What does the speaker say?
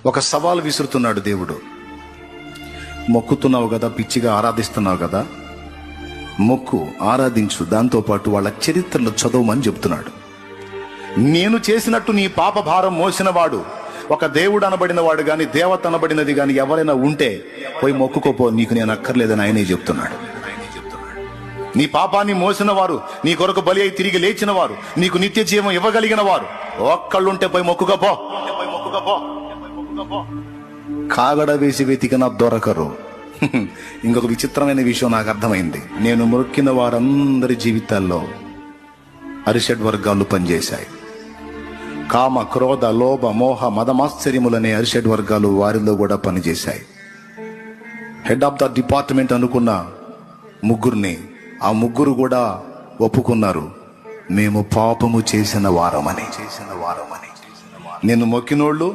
ఒక సవాల్ విసురుతున్నాడు దేవుడు. మొక్కుతున్నావు కదా, పిచ్చిగా ఆరాధిస్తున్నావు కదా, మొక్కు, ఆరాధించు, దాంతోపాటు వాళ్ళ చరిత్రలు చదవమని చెప్తున్నాడు. నేను చేసినట్టు నీ పాప భారం మోసినవాడు, ఒక దేవుడు అనబడిన వాడు గాని దేవత అనబడినది గాని ఎవరైనా ఉంటే పోయి మొక్కుకోపో, నీకు నేను అక్కర్లేదని ఆయనే చెప్తున్నాడు. నీ పాపాన్ని మోసిన వారు, నీ కొరకు బలి అయి తిరిగి లేచిన వారు, నీకు నిత్య జీవం ఇవ్వగలిగిన వారు ఒక్కళ్ళుంటే పోయి మొక్కుకోపో. కాగడ వేసి వెతికిన దొరకరు. ఇంకొక విచిత్రమైన విషయం నాకు అర్థమైంది. నేను మొక్కిన వారందరి జీవితాల్లో అరిషడ్ వర్గాలు పనిచేశాయి. కామ, క్రోధ, లోభ, మోహ, మదమాశ్చర్యములనే అరిషడ్ వర్గాలు వారిలో కూడా పనిచేశాయి. హెడ్ ఆఫ్ ద డిపార్ట్మెంట్ అనుకున్న ముగ్గురిని ఆ ముగ్గురు కూడా ఒప్పుకున్నారు, మేము పాపము చేసిన వారమని. నేను మొక్కినోళ్ళు